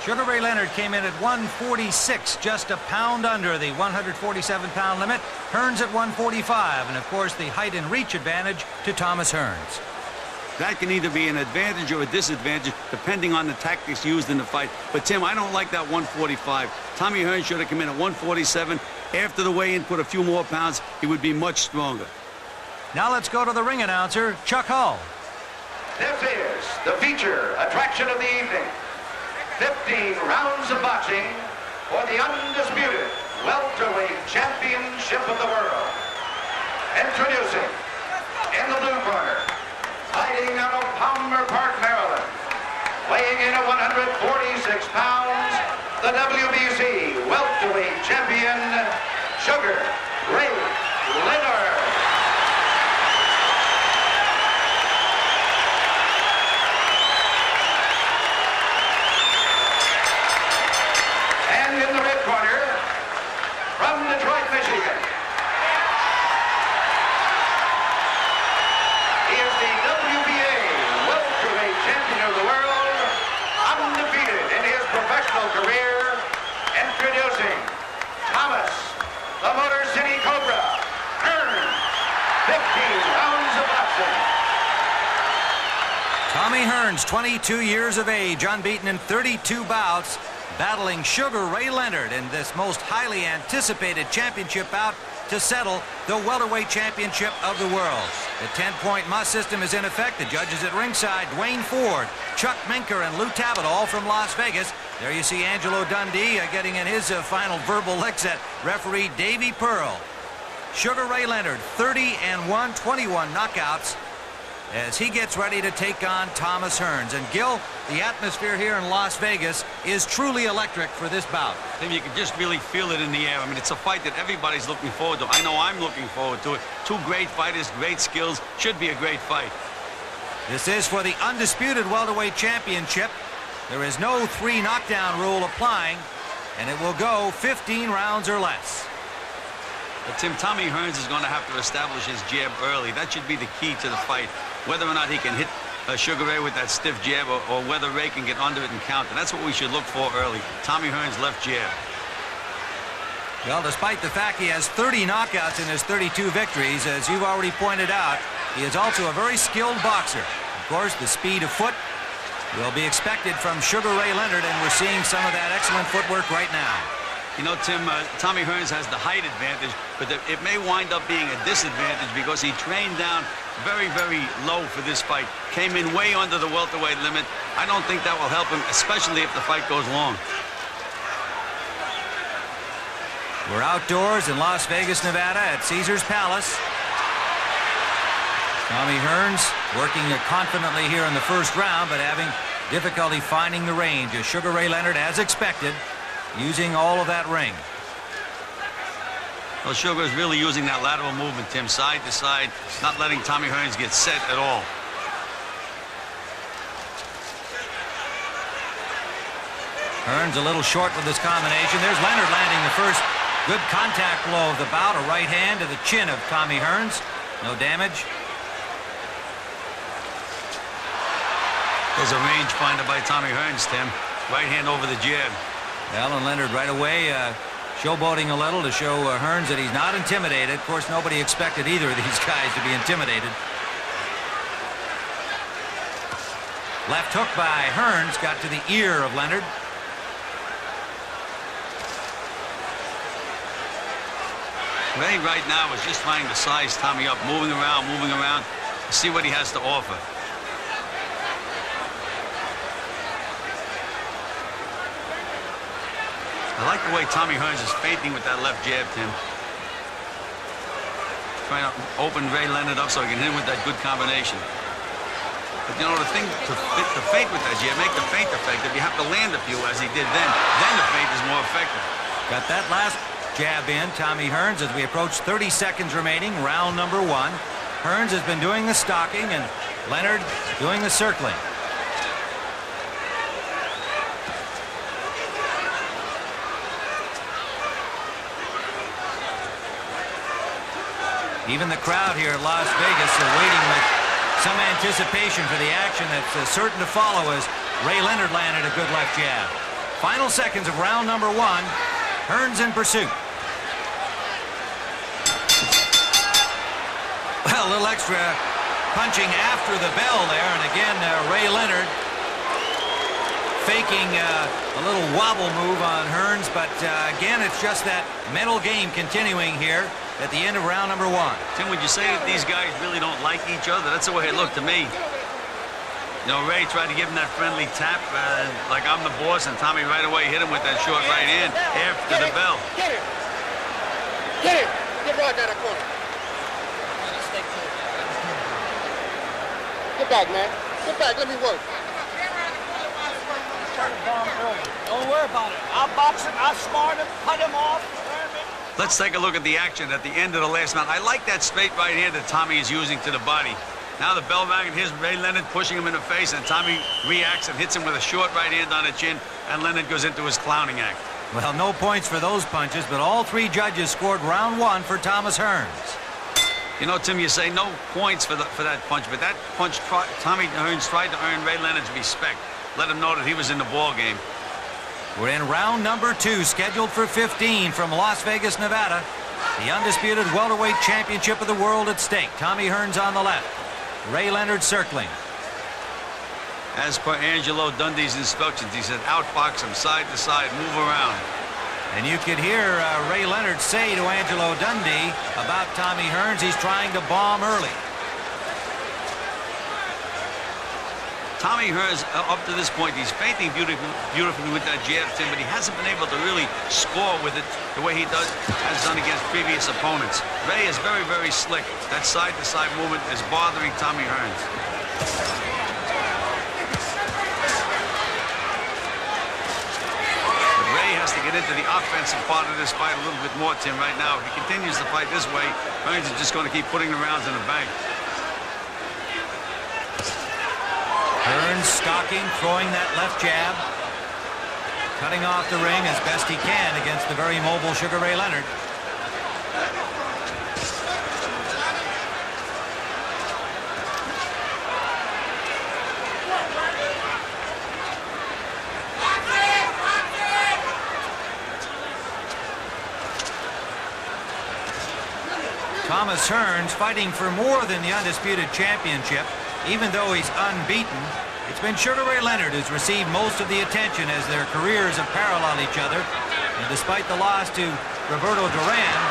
Sugar Ray Leonard came in at 146, just a pound under the 147-pound limit. Hearns at 145, and of course the height and reach advantage to Thomas Hearns. That can either be an advantage or a disadvantage depending on the tactics used in the fight. But Tim, I don't like that 145. Tommy Hearns should have come in at 147. After the weigh-in, put a few more pounds, he would be much stronger. Now let's go to the ring announcer, Chuck Hull. This is the feature attraction of the evening. 15 rounds of boxing for the undisputed welterweight championship of the world. Introducing, in the blue corner, fighting out of Palmer Park, Maryland, weighing in at 146 pounds, the WBC welterweight champion, Sugar Ray Leonard. And in the red corner, from Detroit, Michigan, he is the WBA welterweight champion of the world, undefeated in his professional career. Introducing Thomas, the Motor City Cobra, Hearns, 15 rounds of boxing. Tommy Hearns, 22 years of age, unbeaten in 32 bouts, battling Sugar Ray Leonard in this most highly anticipated championship bout to settle the welterweight championship of the world. The 10-point must system is in effect. The judges at ringside, Duane Ford, Chuck Minker, and Lou Tabat, all from Las Vegas. There you see Angelo Dundee getting in his final verbal licks at referee Davey Pearl. Sugar Ray Leonard, 30-1, 21 knockouts, as he gets ready to take on Thomas Hearns. And Gil, the atmosphere here in Las Vegas is truly electric for this bout. Tim, you can just really feel it in the air. I mean, it's a fight that everybody's looking forward to. I know I'm looking forward to it. Two great fighters, great skills. Should be a great fight. This is for the undisputed welterweight championship. There is no 3 knockdown rule applying, and it will go 15 rounds or less. But Tim, Tommy Hearns is going to have to establish his jab early. That should be the key to the fight. Whether or not he can hit Sugar Ray with that stiff jab, or whether Ray can get under it and counter. That's what we should look for early. Tommy Hearns' left jab. Well, despite the fact he has 30 knockouts in his 32 victories, as you've already pointed out, he is also a very skilled boxer. Of course, the speed of foot will be expected from Sugar Ray Leonard, and we're seeing some of that excellent footwork right now. You know, Tim, Tommy Hearns has the height advantage, but it may wind up being a disadvantage because he trained down very, very low for this fight. Came in way under the welterweight limit. I don't think that will help him, especially if the fight goes long. We're outdoors in Las Vegas, Nevada at Caesars Palace. Tommy Hearns working confidently here in the first round, but having difficulty finding the range, as Sugar Ray Leonard, as expected, using all of that ring. Well, Sugar is really using that lateral movement, Tim, side to side, not letting Tommy Hearns get set at all. Hearns a little short with this combination. There's Leonard landing the first good contact blow of the bout, a right hand to the chin of Tommy Hearns. No damage. There's a rangefinder by Tommy Hearns, Tim. Right hand over the jab. Well, and Leonard right away showboating a little to show Hearns that he's not intimidated. Of course, nobody expected either of these guys to be intimidated. Left hook by Hearns got to the ear of Leonard. Ray right now is just trying to size Tommy up, moving around, see what he has to offer. I like the way Tommy Hearns is feinting with that left jab, Tim. Trying to open Ray Leonard up so he can hit him with that good combination. But, you know, the thing to feint with that jab, make the feint effective, you have to land a few as he did then. Then the feint is more effective. Got that last jab in, Tommy Hearns, as we approach 30 seconds remaining, round number 1. Hearns has been doing the stalking, and Leonard doing the circling. Even the crowd here at Las Vegas are waiting with some anticipation for the action that's certain to follow as Ray Leonard landed a good left jab. Final seconds of round number 1. Hearns in pursuit. Well, a little extra punching after the bell there. And again, Ray Leonard faking a little wobble move on Hearns. But again, it's just that mental game continuing here at the end of round number 1. Tim, would you say that these guys really don't like each other? That's the way it looked to me. You know, Ray tried to give him that friendly tap, like I'm the boss, and Tommy right away hit him with that short right hand after the bell. Get him! Get him! Get right out of the corner. Get back, man. Get back. Let me work. Don't worry about it. I'll box him. I'll smart him. Cut him off. Let's take a look at the action at the end of the last round. I like that straight right hand that Tommy is using to the body. Now the bell rang, and here's Ray Leonard pushing him in the face, and Tommy reacts and hits him with a short right hand on the chin, and Leonard goes into his clowning act. Well, no points for those punches, but all 3 judges scored round 1 for Thomas Hearns. You know, Tim, you say no points for that punch, but that punch, Tommy Hearns tried to earn Ray Leonard's respect. Let him know that he was in the ball game. We're in round number 2, scheduled for 15 from Las Vegas, Nevada. The undisputed welterweight championship of the world at stake. Tommy Hearns on the left. Ray Leonard circling. As per Angelo Dundee's instructions, he said outbox him side to side, move around. And you could hear Ray Leonard say to Angelo Dundee about Tommy Hearns, he's trying to bomb early. Tommy Hearns, up to this point, he's feinting beautifully with that jab, Tim, but he hasn't been able to really score with it the way he has done against previous opponents. Ray is very, very slick. That side-to-side movement is bothering Tommy Hearns. But Ray has to get into the offensive part of this fight a little bit more, Tim, right now. If he continues to fight this way, Hearns is just going to keep putting the rounds in the bank. Hearns stalking, throwing that left jab. Cutting off the ring as best he can against the very mobile Sugar Ray Leonard. Thomas Hearns fighting for more than the undisputed championship. Even though he's unbeaten, it's been Sugar Ray Leonard who's received most of the attention as their careers have paralleled each other. And despite the loss to Roberto Duran,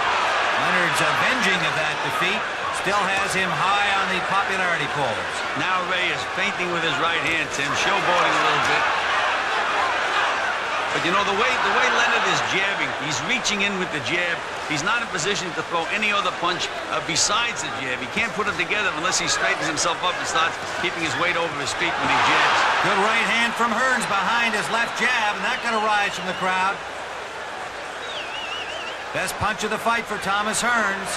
Leonard's avenging of that defeat still has him high on the popularity polls. Now Ray is feinting with his right hand, Tim, showboating a little bit. But you know, the way Leonard is jabbing, he's reaching in with the jab. He's not in position to throw any other punch besides the jab. He can't put them together unless he straightens himself up and starts keeping his weight over his feet when he jabs. Good right hand from Hearns behind his left jab, and that got a rise from the crowd. Best punch of the fight for Thomas Hearns.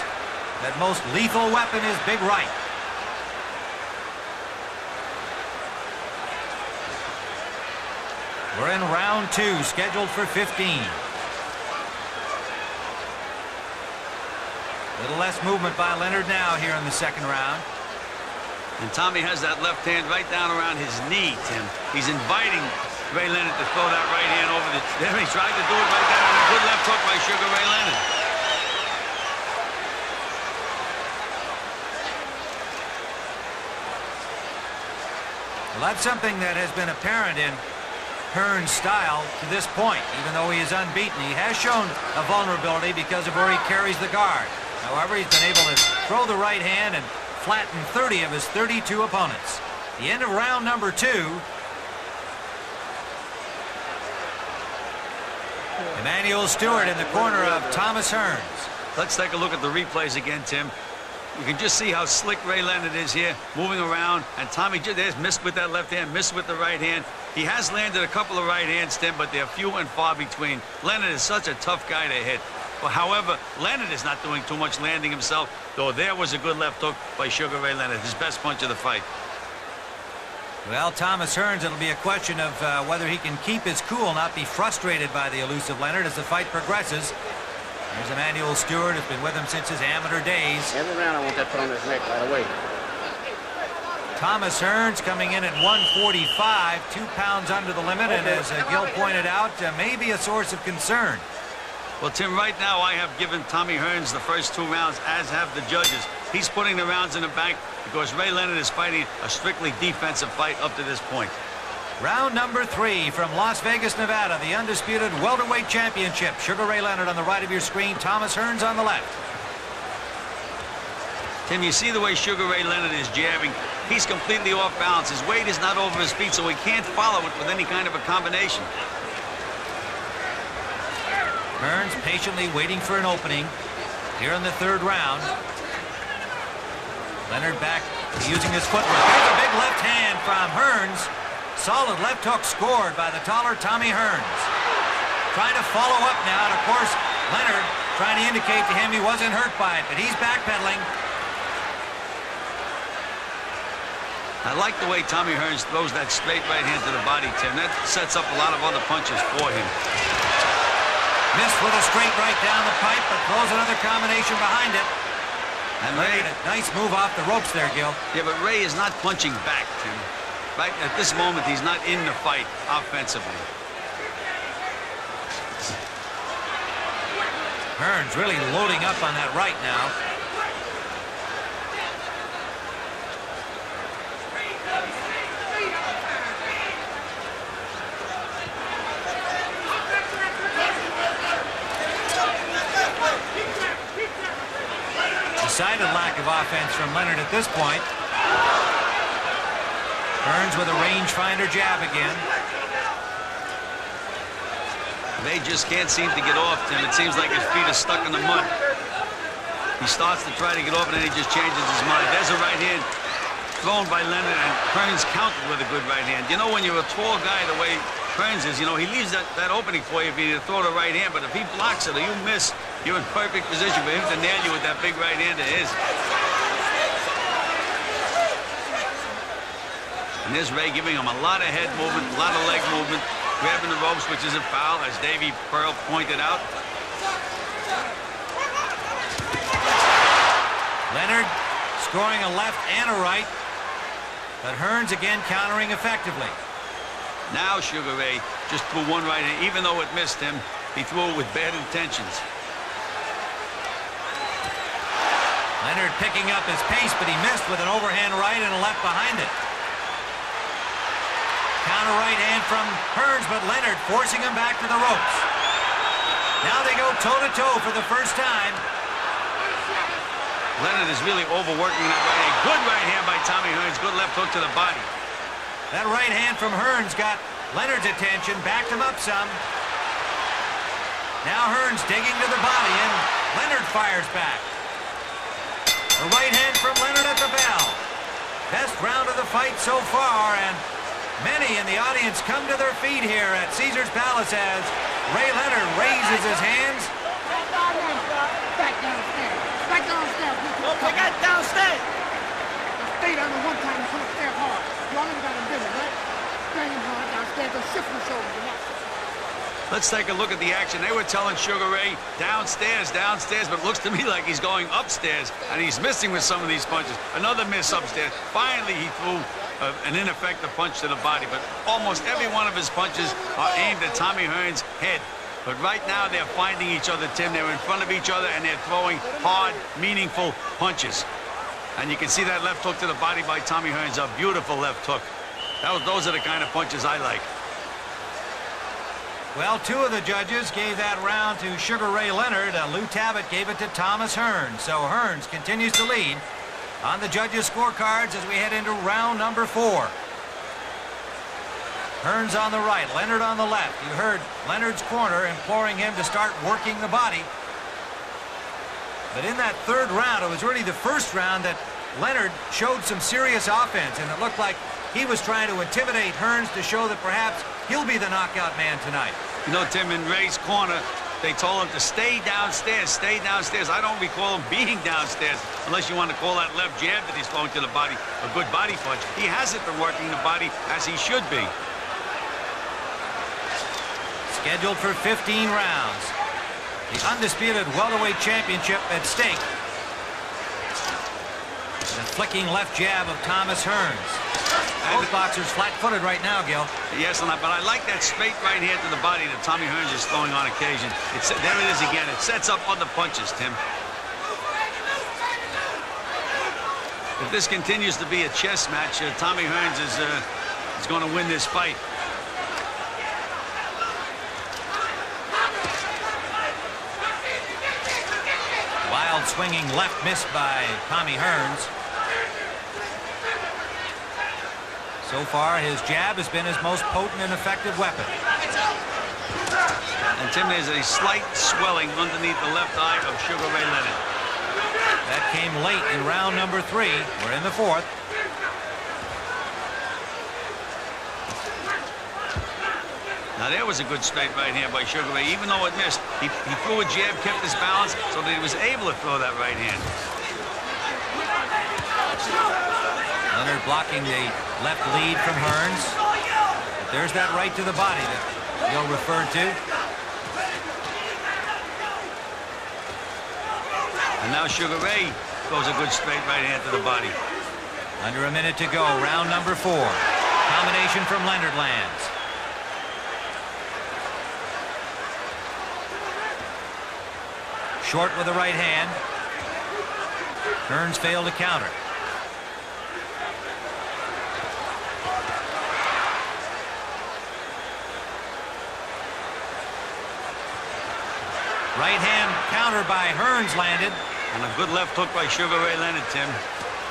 That most lethal weapon is big right. We're in round 2, scheduled for 15. Little less movement by Leonard now here in the second round. And Tommy has that left hand right down around his knee, Tim. He's inviting Ray Leonard to throw that right hand over the... There he tried to do it right down, and a good left hook by Sugar Ray Leonard. Well, that's something that has been apparent in Hearns' style to this point. Even though he is unbeaten, he has shown a vulnerability because of where he carries the guard. However, he's been able to throw the right hand and flatten 30 of his 32 opponents. The end of round number 2. Emmanuel Stewart in the corner of Thomas Hearns. Let's take a look at the replays again, Tim. You can just see how slick Ray Leonard is here, moving around. And Tommy just missed with that left hand, missed with the right hand. He has landed a couple of right hands, Tim, but they're few and far between. Leonard is such a tough guy to hit. Well, however, Leonard is not doing too much landing himself, though there was a good left hook by Sugar Ray Leonard, his best punch of the fight. Well, Thomas Hearns, it'll be a question of whether he can keep his cool, not be frustrated by the elusive Leonard as the fight progresses. Here's Emmanuel Stewart, who's been with him since his amateur days. Every round I want that put on his neck right away. Thomas Hearns coming in at 145, 2 pounds under the limit, and as Gil pointed out, may be a source of concern. Well, Tim, right now I have given Tommy Hearns the first 2 rounds, as have the judges. He's putting the rounds in the bank because Ray Leonard is fighting a strictly defensive fight up to this point. Round number 3 from Las Vegas, Nevada, the Undisputed Welterweight Championship. Sugar Ray Leonard on the right of your screen, Thomas Hearns on the left. Tim, you see the way Sugar Ray Leonard is jabbing. He's completely off balance. His weight is not over his feet, so he can't follow it with any kind of a combination. Hearns patiently waiting for an opening here in the 3rd round. Leonard back using his footwork. There's a big left hand from Hearns. Solid left hook scored by the taller Tommy Hearns. Trying to follow up now, and of course, Leonard trying to indicate to him he wasn't hurt by it, but he's backpedaling. I like the way Tommy Hearns throws that straight right hand to the body, Tim. That sets up a lot of other punches for him. Missed with a straight right down the pipe, but throws another combination behind it. And Ray, a nice move off the ropes there, Gil. Yeah, but Ray is not punching back, Tim. Right at this moment, he's not in the fight offensively. Hearns really loading up on that right now. Decided lack of offense from Leonard at this point. Hearns with a rangefinder jab again. They just can't seem to get off, Tim. It seems like his feet are stuck in the mud. He starts to try to get off, and then he just changes his mind. There's a right hand thrown by Leonard, and Hearns countered with a good right hand. You know, when you're a tall guy the way Hearns is, you know, he leaves that opening for you if you throw the right hand, but if he blocks it or you miss, you're in perfect position for him to nail you with that big right hand of his. And there's Ray giving him a lot of head movement, a lot of leg movement, grabbing the ropes, which is a foul, as Davey Pearl pointed out. Leonard scoring a left and a right, but Hearns again countering effectively. Now Sugar Ray just threw one right hand. Even though it missed him, he threw it with bad intentions. Leonard picking up his pace, but he missed with an overhand right and a left behind it. Counter right hand from Hearns, but Leonard forcing him back to the ropes. Now they go toe-to-toe for the first time. Leonard is really overworking that right hand. Good right hand by Tommy Hearns. Good left hook to the body. That right hand from Hearns got Leonard's attention, backed him up some. Now Hearns digging to the body, and Leonard fires back. The right hand from Leonard at the bell. Best round of the fight so far, and many in the audience come to their feet here at Caesar's Palace as Ray Leonard raises his hands. Back downstairs. Back downstairs. Okay, get downstairs. Stay down the one time and come step hard. You already got him busy, right? Staying hard downstairs and shift the shoulders. You know? Let's take a look at the action. They were telling Sugar Ray downstairs, downstairs, but it looks to me like he's going upstairs, and he's missing with some of these punches. Another miss upstairs. Finally, he threw an ineffective punch to the body, but almost every one of his punches are aimed at Tommy Hearns' head. But right now, they're finding each other, Tim. They're in front of each other, and they're throwing hard, meaningful punches. And you can see that left hook to the body by Tommy Hearns, a beautiful left hook. Those are the kind of punches I like. Well, 2 of the judges gave that round to Sugar Ray Leonard. Lou Tabat gave it to Thomas Hearns. So Hearns continues to lead on the judges' scorecards as we head into round number 4. Hearns on the right, Leonard on the left. You heard Leonard's corner imploring him to start working the body. But in that 3rd round, it was really the 1st round that Leonard showed some serious offense, and it looked like he was trying to intimidate Hearns to show that perhaps he'll be the knockout man tonight. You know, Tim, in Ray's corner, they told him to stay downstairs, stay downstairs. I don't recall him being downstairs, unless you want to call that left jab that he's throwing to the body a good body punch. He hasn't been working the body as he should be. Scheduled for 15 rounds. The Undisputed Welterweight Championship at stake. The flicking left jab of Thomas Hearns. Both boxers flat-footed right now, Gil. Yes, but I like that straight right hand to the body that Tommy Hearns is throwing on occasion. There it is again. It sets up other punches, Tim. If this continues to be a chess match, Tommy Hearns is going to win this fight. Wild swinging left missed by Tommy Hearns. So far, his jab has been his most potent and effective weapon. And Tim, there's a slight swelling underneath the left eye of Sugar Ray Leonard. That came late in round number 3. We're in the 4th. Now there was a good straight right hand by Sugar Ray. Even though it missed, he threw a jab, kept his balance, so that he was able to throw that right hand. Leonard blocking the left lead from Hearns. But there's that right to the body that Gil referred to. And now Sugar Ray throws a good straight right hand to the body. Under a minute to go, round number 4. Combination from Leonard lands. Short with the right hand. Hearns failed to counter. Right hand counter by Hearns landed. And a good left hook by Sugar Ray Leonard, Tim.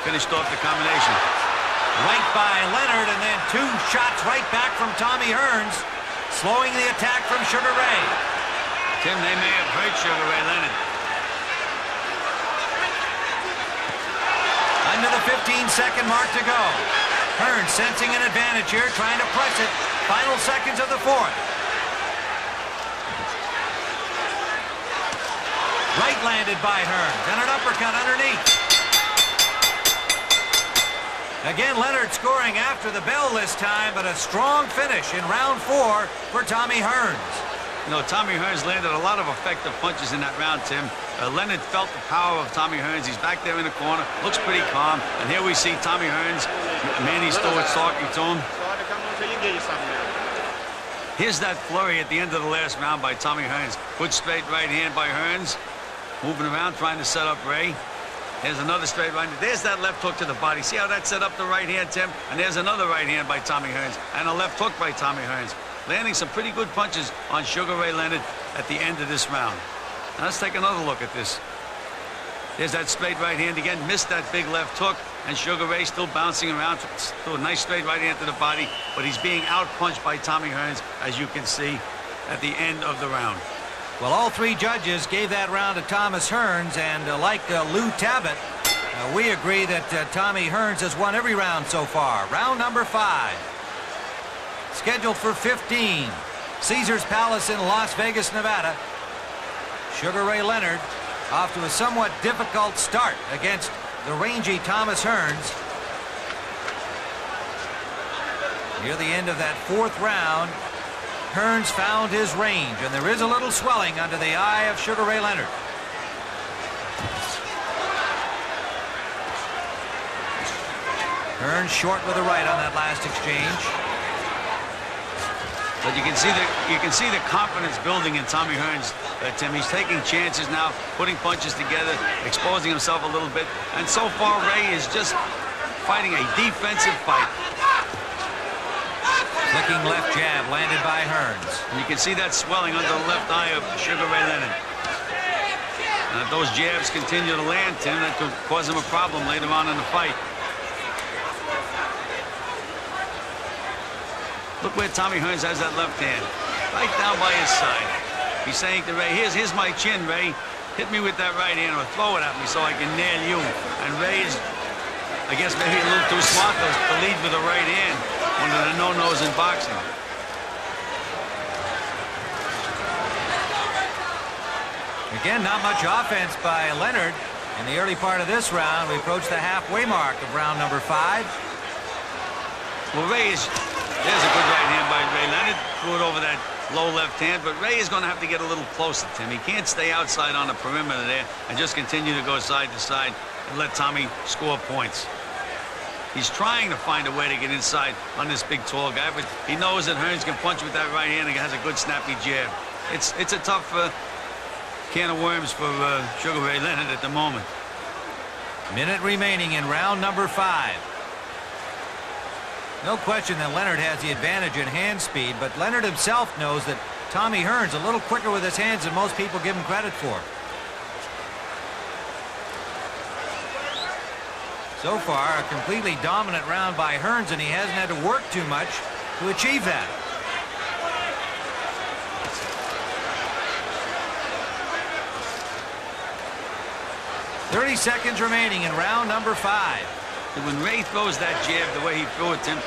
Finished off the combination. Right by Leonard, and then 2 shots right back from Tommy Hearns, slowing the attack from Sugar Ray. Tim, they may have hurt Sugar Ray Leonard. Under the 15-second mark to go. Hearns sensing an advantage here, trying to press it. Final seconds of the 4th. Right landed by Hearns, and an uppercut underneath. Again, Leonard scoring after the bell this time, but a strong finish in round 4 for Tommy Hearns. You know, Tommy Hearns landed a lot of effective punches in that round, Tim. Leonard felt the power of Tommy Hearns. He's back there in the corner, looks pretty calm. And here we see Tommy Hearns. Manny Stewart's talking to him. Here's that flurry at the end of the last round by Tommy Hearns. Good straight right hand by Hearns. Moving around, trying to set up Ray. There's another straight right. There's that left hook to the body. See how that set up the right hand, Tim? And there's another right hand by Tommy Hearns. And a left hook by Tommy Hearns. Landing some pretty good punches on Sugar Ray Leonard at the end of this round. Now let's take another look at this. There's that straight right hand again. Missed that big left hook. And Sugar Ray still bouncing around. Threw a nice straight right hand to the body. But he's being outpunched by Tommy Hearns, as you can see, at the end of the round. Well, all 3 judges gave that round to Thomas Hearns, and like Lou Tabat, we agree that Tommy Hearns has won every round so far. Round number 5. Scheduled for 15. Caesars Palace in Las Vegas, Nevada. Sugar Ray Leonard off to a somewhat difficult start against the rangy Thomas Hearns. Near the end of that 4th round, Hearns found his range, and there is a little swelling under the eye of Sugar Ray Leonard. Hearns short with the right on that last exchange. But you can see the confidence building in Tommy Hearns. Tim, he's taking chances now, putting punches together, exposing himself a little bit. And so far, Ray is just fighting a defensive fight. Flicking left jab landed by Hearns. And you can see that swelling under the left eye of Sugar Ray Leonard. And if those jabs continue to land, Tim, that could cause him a problem later on in the fight. Look where Tommy Hearns has that left hand. Right down by his side. He's saying to Ray, here's my chin, Ray. Hit me with that right hand or throw it at me so I can nail you. And Ray's, I guess, maybe a little too smart to lead with the right hand. One of the no-nos in boxing. Again, not much offense by Leonard in the early part of this round. We approach the halfway mark of round number 5. Well, there's a good right hand by Ray Leonard. Threw it over that low left hand, but Ray is going to have to get a little closer, Tim. He can't stay outside on the perimeter there and just continue to go side to side and let Tommy score points. He's trying to find a way to get inside on this big, tall guy, but he knows that Hearns can punch with that right hand and has a good, snappy jab. It's a tough can of worms for Sugar Ray Leonard at the moment. Minute remaining in round number 5. No question that Leonard has the advantage in hand speed, but Leonard himself knows that Tommy Hearns a little quicker with his hands than most people give him credit for. So far, a completely dominant round by Hearns, and he hasn't had to work too much to achieve that. "30 seconds remaining in round number 5. When Ray throws that jab the way he threw it, Tim,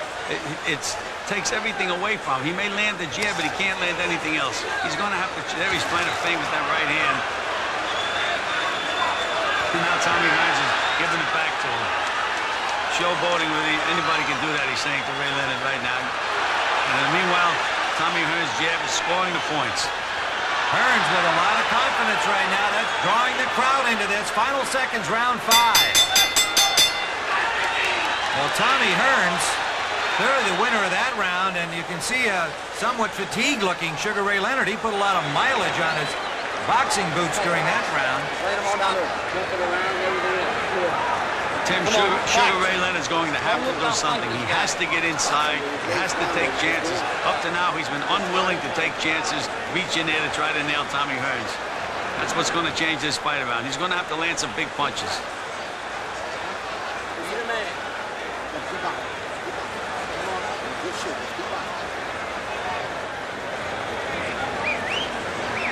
it takes everything away from him. He may land the jab, but he can't land anything else. He's going to have to. There he's trying to feint with that right hand. And now Tommy Hearns is giving it back to him. Showboating with anybody can do that, he's saying to Ray Leonard right now. And meanwhile, Tommy Hearns' jab is scoring the points. Hearns with a lot of confidence right now. That's drawing the crowd into this. Final seconds, round 5. Well, Tommy Hearns, clearly the winner of that round, and you can see a somewhat fatigued-looking Sugar Ray Leonard. He put a lot of mileage on his boxing boots during that round. Tim, Sugar Ray Leonard's going to have to do something. He has to get inside. He has to take chances. Up to now, he's been unwilling to take chances, reach in there to try to nail Tommy Hearns. That's what's going to change this fight around. He's going to have to land some big punches.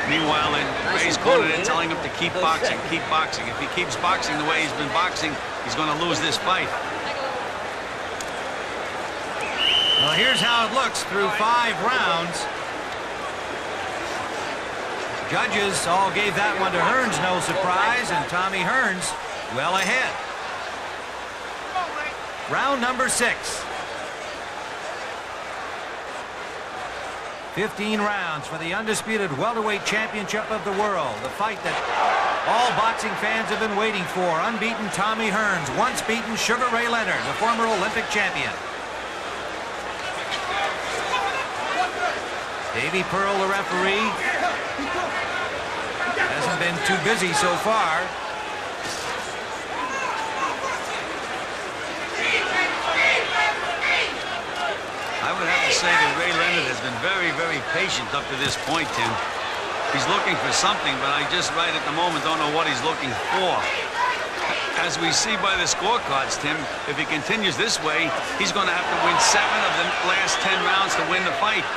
Meanwhile, Ray's cornered in, telling him to keep boxing, keep boxing. If he keeps boxing the way he's been boxing, he's going to lose this fight. Well, here's how it looks through 5 rounds. Judges all gave that one to Hearns, no surprise, and Tommy Hearns well ahead. Round number 6. 15 rounds for the undisputed welterweight championship of the world. The fight that all boxing fans have been waiting for. Unbeaten Tommy Hearns, once beaten Sugar Ray Leonard, the former Olympic champion. Davey Pearl, the referee, hasn't been too busy so far. I would have to say that Ray Leonard has been very, very patient up to this point, Tim. He's looking for something, but I just right at the moment don't know what he's looking for. As we see by the scorecards, Tim, if he continues this way, he's going to have to win 7 of the last 10 rounds to win the fight.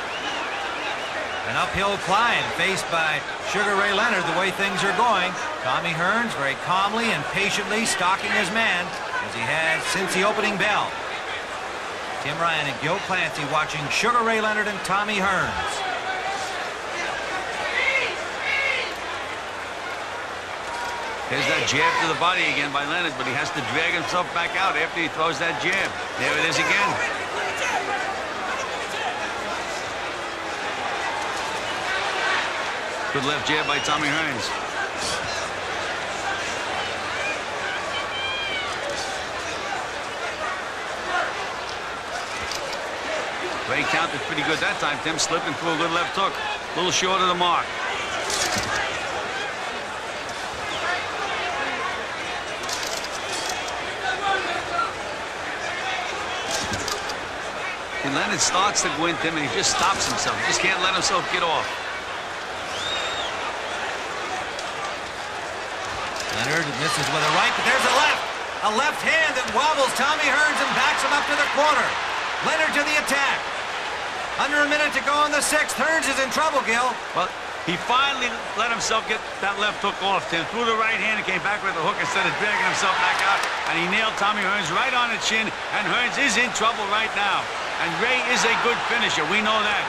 An uphill climb faced by Sugar Ray Leonard the way things are going. Tommy Hearns very calmly and patiently stalking his man as he has since the opening bell. Tim Ryan and Gil Clancy watching Sugar Ray Leonard and Tommy Hearns. There's that jab to the body again by Leonard, but he has to drag himself back out after he throws that jab. There it is again. Good left jab by Tommy Hearns. Ray counted pretty good that time, Tim, slipping through a good left hook. A little short of the mark. And Leonard starts to go into him, and he just stops himself. He just can't let himself get off. Leonard misses with a right, but there's a left. A left hand that wobbles Tommy Hearns and backs him up to the corner. Leonard to the attack. Under a minute to go in the 6th. Hearns is in trouble, Gil. Well, he finally let himself get that left hook off, Tim. Threw the right hand and came back with the hook instead of dragging himself back out. And he nailed Tommy Hearns right on the chin. And Hearns is in trouble right now. And Ray is a good finisher. We know that.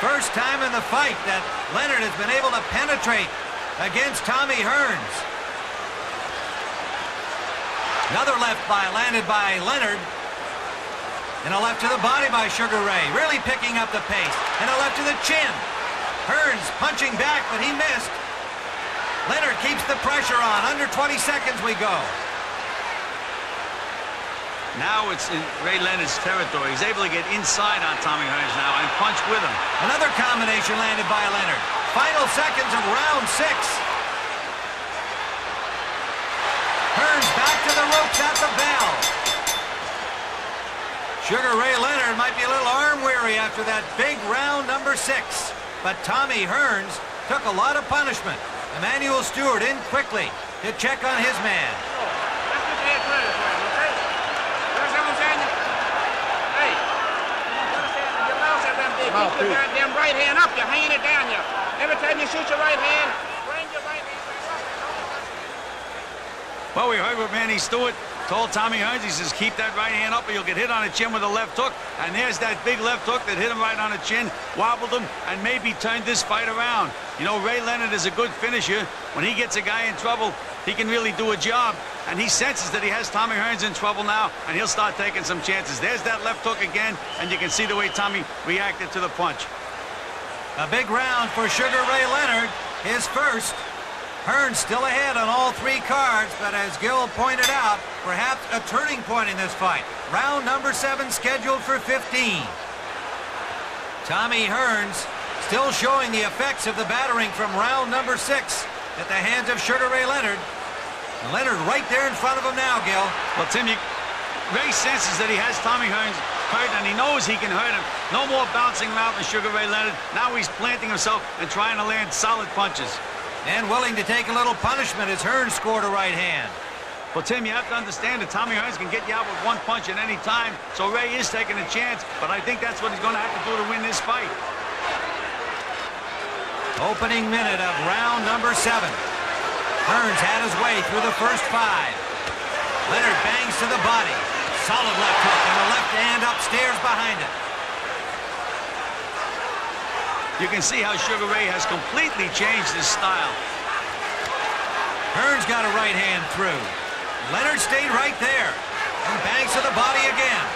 First time in the fight that Leonard has been able to penetrate against Tommy Hearns. Another left landed by Leonard. And a left to the body by Sugar Ray, really picking up the pace. And a left to the chin. Hearns punching back, but he missed. Leonard keeps the pressure on. Under 20 seconds we go. Now it's in Ray Leonard's territory. He's able to get inside on Tommy Hearns now and punch with him. Another combination landed by Leonard. Final seconds of round 6. Hearns back to the ropes at the bell. Sugar Ray Leonard might be a little arm-weary after that big round number 6. But Tommy Hearns took a lot of punishment. Emmanuel Stewart in quickly to check on his man. Keep your goddamn right hand up. You're hanging it down here. Every time you shoot your right hand, bring your right hand back up. Well, we heard what Manny Stewart told Tommy Hearns. He says, keep that right hand up or you'll get hit on the chin with a left hook. And there's that big left hook that hit him right on the chin, wobbled him, and maybe turned this fight around. You know, Ray Leonard is a good finisher. When he gets a guy in trouble, he can really do a job. And he senses that he has Tommy Hearns in trouble now, and he'll start taking some chances. There's that left hook again, and you can see the way Tommy reacted to the punch. A big round for Sugar Ray Leonard, his first. Hearns still ahead on all 3 cards, but as Gil pointed out, perhaps a turning point in this fight. Round number 7 scheduled for 15. Tommy Hearns still showing the effects of the battering from round number 6 at the hands of Sugar Ray Leonard. Leonard right there in front of him now, Gil. Well, Tim, Ray senses that he has Tommy Hearns hurt, and he knows he can hurt him. No more bouncing around for Sugar Ray Leonard. Now he's planting himself and trying to land solid punches. And willing to take a little punishment as Hearns scored a right hand. Well, Tim, you have to understand that Tommy Hearns can get you out with 1 punch at any time, so Ray is taking a chance, but I think that's what he's going to have to do to win this fight. Opening minute of round number 7. Hearns had his way through the first 5. Leonard bangs to the body. Solid left hook and a left hand upstairs behind it. You can see how Sugar Ray has completely changed his style. Hearns got a right hand through. Leonard stayed right there and bangs to the body again.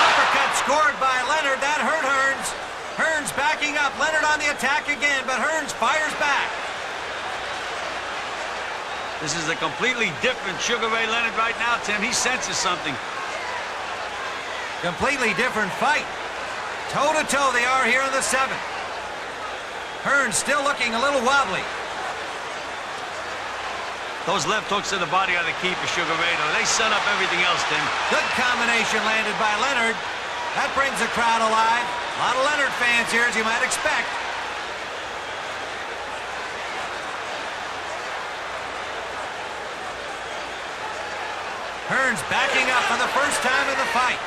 Uppercut scored by Leonard. That hurt Hearns. Hearns backing up. Leonard on the attack again, but Hearns fires back. This is a completely different Sugar Ray Leonard right now, Tim. He senses something. Completely different fight. Toe-to-toe they are here in the 7th. Hearns still looking a little wobbly. Those left hooks to the body are the key for Sugar Ray, though. They set up everything else, Tim. Good combination landed by Leonard. That brings the crowd alive. A lot of Leonard fans here, as you might expect. Hearns backing up for the first time in the fight.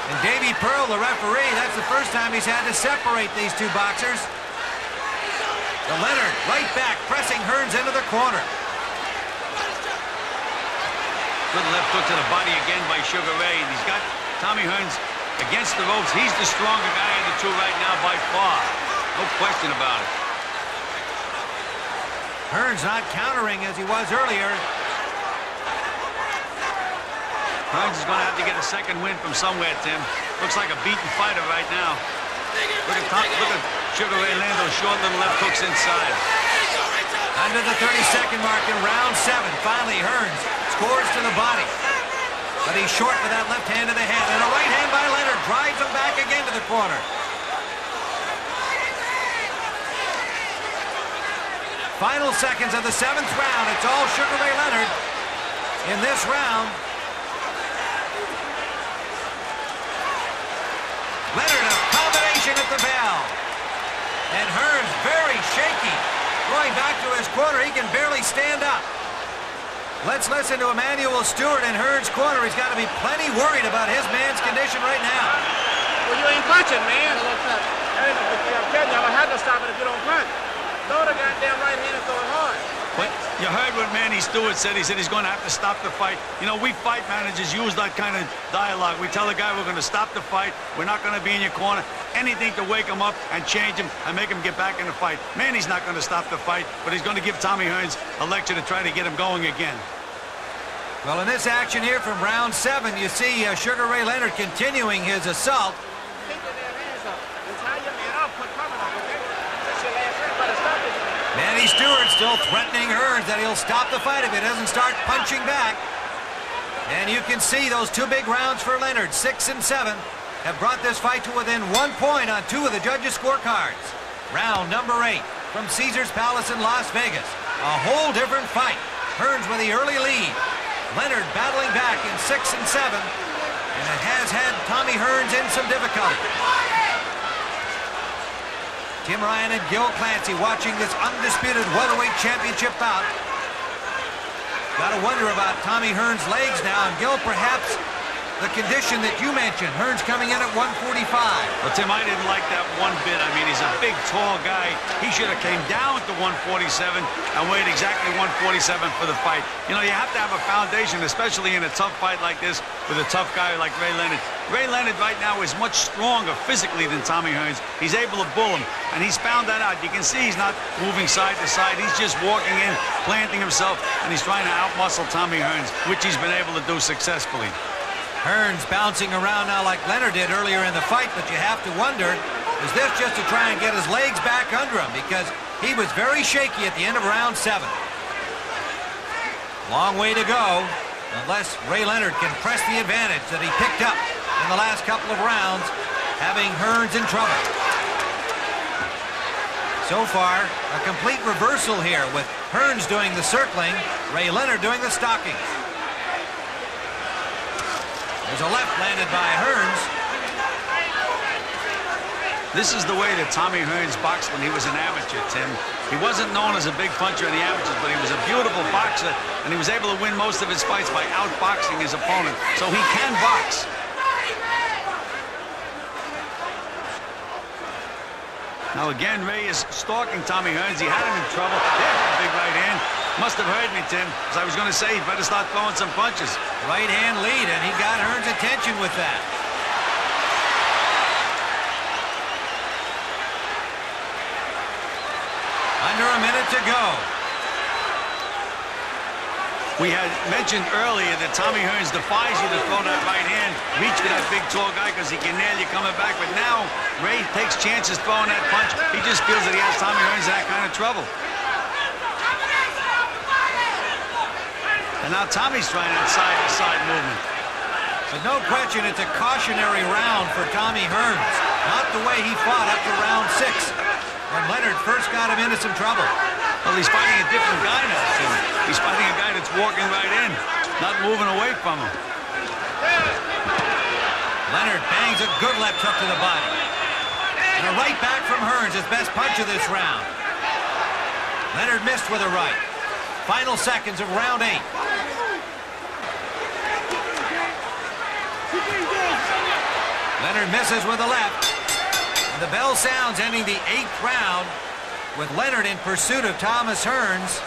And Davey Pearl, the referee, that's the first time he's had to separate these 2 boxers. So Leonard right back, pressing Hearns into the corner. Good left hook to the body again by Sugar Ray, and he's got Tommy Hearns against the ropes. He's the stronger guy of the 2 right now by far. No question about it. Hearns not countering as he was earlier. Hearns is going to have to get a second win from somewhere, Tim. Looks like a beaten fighter right now. Look at Sugar Ray land those short little left hooks inside. Under the 30-second mark in round 7. Finally, Hearns scores to the body. But he's short with that left hand to the head. And a right hand by Leonard drives him back again to the corner. Final seconds of the 7th round. It's all Sugar Ray Leonard in this round. Leonard, a combination at the bell. And Hearns very shaky. Going back to his corner, he can barely stand up. Let's listen to Emmanuel Stewart in Hearns' corner. He's got to be plenty worried about his man's condition right now. Well, you ain't punching, man. I'm telling you, I had to stop it if you don't punch. Throw the goddamn right hand and throw it hard. But you heard what Manny Stewart said. He said he's going to have to stop the fight. You know, we fight managers use that kind of dialogue. We tell the guy we're going to stop the fight. We're not going to be in your corner. Anything to wake him up and change him and make him get back in the fight. Manny's not going to stop the fight, but he's going to give Tommy Hearns a lecture to try to get him going again. Well, in this action here from round 7, you see Sugar Ray Leonard continuing his assault. Take your damn hands up. And tie your man up. Put cover up. Stewart still threatening Hearns that he'll stop the fight if he doesn't start punching back. And you can see those two big rounds for Leonard, 6 and 7, have brought this fight to within 1 point on 2 of the judges' scorecards. Round number 8 from Caesars Palace in Las Vegas. A whole different fight. Hearns with the early lead. Leonard battling back in 6 and 7. And it has had Tommy Hearns in some difficulty. Tim Ryan and Gil Clancy watching this undisputed welterweight championship bout. Got to wonder about Tommy Hearns' legs now, and Gil, perhaps the condition that you mentioned, Hearns coming in at 145. Well, Tim, I didn't like that one bit. I mean, he's a big, tall guy. He should have came down to 147 and weighed exactly 147 for the fight. You know, you have to have a foundation, especially in a tough fight like this with a tough guy like Ray Leonard. Ray Leonard right now is much stronger physically than Tommy Hearns. He's able to bull him, and he's found that out. You can see he's not moving side to side. He's just walking in, planting himself, and he's trying to outmuscle Tommy Hearns, which he's been able to do successfully. Hearns bouncing around now like Leonard did earlier in the fight, but you have to wonder, is this just to try and get his legs back under him? Because he was very shaky at the end of round 7. Long way to go, unless Ray Leonard can press the advantage that he picked up in the last couple of rounds, having Hearns in trouble. So far, a complete reversal here with Hearns doing the circling, Ray Leonard doing the stalking. There's a left landed by Hearns. This is the way that Tommy Hearns boxed when he was an amateur, Tim. He wasn't known as a big puncher in the amateurs, but he was a beautiful boxer, and he was able to win most of his fights by outboxing his opponent. So he can box. Now again, Ray is stalking Tommy Hearns. He had him in trouble. There's a big right hand. Must have heard me, Tim, because I was going to say he'd better start throwing some punches. Right hand lead, and he got Hearns' attention with that. Under a minute to go. We had mentioned earlier that Tommy Hearns defies you to throw that right hand, reach for that big, tall guy because he can nail you coming back. But now, Ray takes chances throwing that punch. He just feels that he has Tommy Hearns in that kind of trouble. And now Tommy's trying that side-to-side movement. But no question, it's a cautionary round for Tommy Hearns. Not the way he fought up to round 6, when Leonard first got him into some trouble. Well, he's fighting a different guy now, Tim. He's fighting a guy that's walking right in, not moving away from him. Leonard bangs a good left hook to the body. And a right back from Hearns, his best punch of this round. Leonard missed with a right. Final seconds of round 8. Leonard misses with the left. And the bell sounds, ending the 8th round with Leonard in pursuit of Thomas Hearns.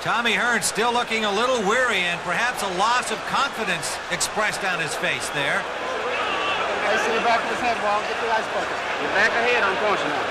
Tommy Hearns still looking a little weary, and perhaps a loss of confidence expressed on his face there. I see the back of his head, Wall. Get the ice bucket. Your back of head, I'm punching on.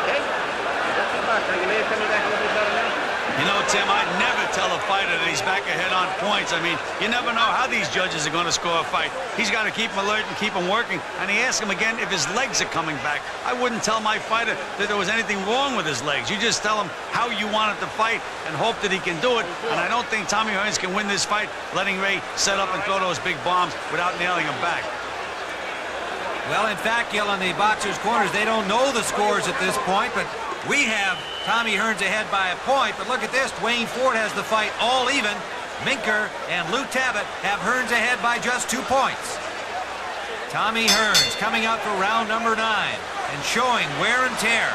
Okay? That's the back. Your leg coming back a little bit better now. You know, Tim, I'd never tell a fighter that he's back ahead on points. I mean, you never know how these judges are going to score a fight. He's got to keep him alert and keep him working. And he asked him again if his legs are coming back. I wouldn't tell my fighter that there was anything wrong with his legs. You just tell him how you want it to fight and hope that he can do it. And I don't think Tommy Hearns can win this fight letting Ray set up and throw those big bombs without nailing him back. Well, in fact, Gil, in the boxers' corners, they don't know the scores at this point, but we have Tommy Hearns ahead by a point. But look at this, Duane Ford has the fight all even. Minker and Lou Tabat have Hearns ahead by just 2 points. Tommy Hearns coming out for round number 9 and showing wear and tear.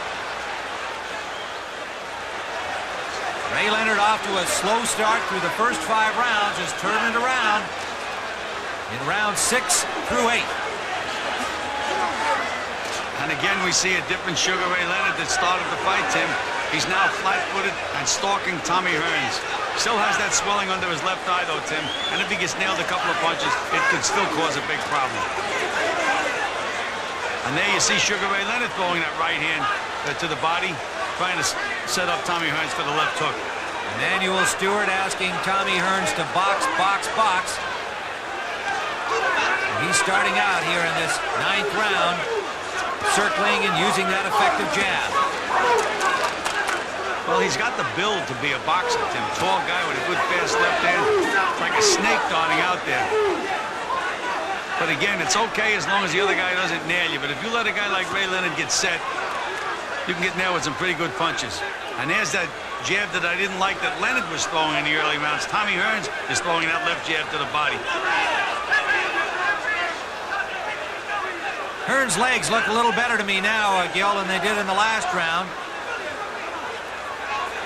Ray Leonard off to a slow start through the first 5 rounds, has turned it around in round 6 through 8. And again, we see a different Sugar Ray Leonard that started the fight, Tim. He's now flat-footed and stalking Tommy Hearns. Still has that swelling under his left eye, though, Tim. And if he gets nailed a couple of punches, it could still cause a big problem. And there you see Sugar Ray Leonard throwing that right hand to the body, trying to set up Tommy Hearns for the left hook. Emanuel Stewart asking Tommy Hearns to box, box, box. And he's starting out here in this 9th round, circling and using that effective jab. Well, he's got the build to be a boxer, Tim. Tall guy with a good fast left hand. Like a snake darting out there. But again, it's okay as long as the other guy doesn't nail you. But if you let a guy like Ray Leonard get set, you can get nailed with some pretty good punches. And there's that jab that I didn't like that Leonard was throwing in the early rounds. Tommy Hearns is throwing that left jab to the body. Hearns' legs look a little better to me now, Gil, than they did in the last round.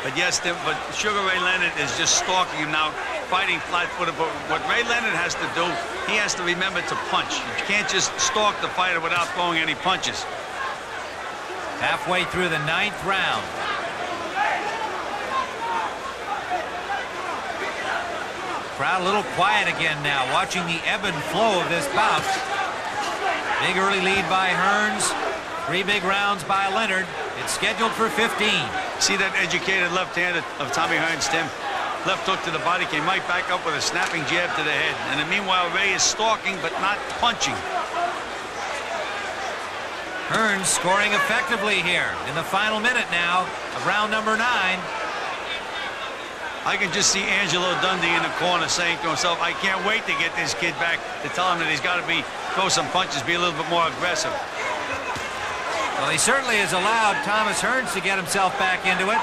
But yes, but Sugar Ray Leonard is just stalking him now, fighting flat-footed. But what Ray Leonard has to do, he has to remember to punch. You can't just stalk the fighter without throwing any punches. Halfway through the 9th round. Crowd a little quiet again now, watching the ebb and flow of this bout. Big early lead by Hearns. 3 big rounds by Leonard. It's scheduled for 15. See that educated left hand of Tommy Hearns, Tim? Left hook to the body, came right back up with a snapping jab to the head. And then meanwhile, Ray is stalking but not punching. Hearns scoring effectively here in the final minute now of round number 9. I can just see Angelo Dundee in the corner saying to himself, I can't wait to get this kid back, to tell him that he's got to throw some punches, be a little bit more aggressive. Well, he certainly has allowed Thomas Hearns to get himself back into it.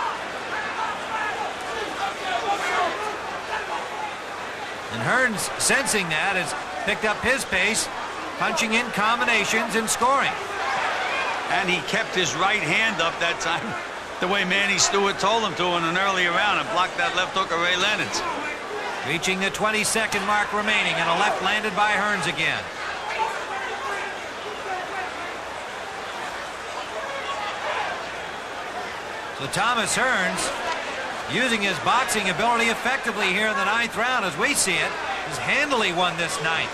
And Hearns, sensing that, has picked up his pace, punching in combinations and scoring. And he kept his right hand up that time, the way Manny Stewart told him to in an earlier round, and blocked that left hook of Ray Leonard's. Reaching the 22nd mark remaining, and a left landed by Hearns again. So Thomas Hearns, using his boxing ability effectively here in the 9th round as we see it, has handily won this 9th.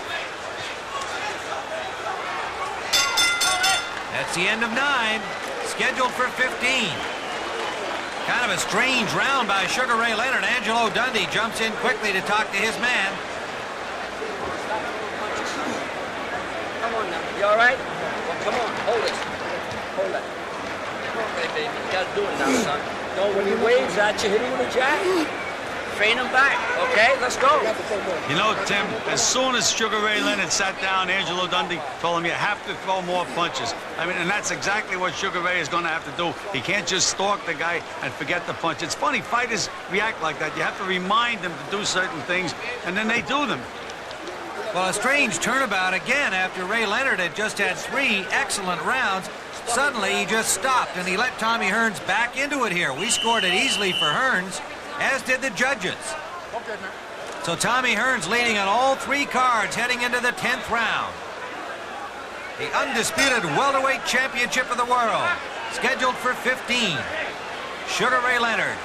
That's the end of 9, scheduled for 15. Kind of a strange round by Sugar Ray Leonard. Angelo Dundee jumps in quickly to talk to his man. Come on now, you all right? Well, come on, hold it. Hold it. Okay, baby, you gotta do it now, son. No, when he waves at you, hit him with a jab. Train him back, okay? Let's go. You know, Tim, as soon as Sugar Ray Leonard sat down, Angelo Dundee told him you have to throw more punches. I mean, and that's exactly what Sugar Ray is going to have to do. He can't just stalk the guy and forget the punch. It's funny, fighters react like that. You have to remind them to do certain things, and then they do them. Well, a strange turnabout again after Ray Leonard had just had 3 excellent rounds. Suddenly, he just stopped, and he let Tommy Hearns back into it here. We scored it easily for Hearns, as did the judges. Okay, man. So Tommy Hearns leading on all 3 cards heading into the 10th round. The undisputed welterweight championship of the world, scheduled for 15. Sugar Ray Leonard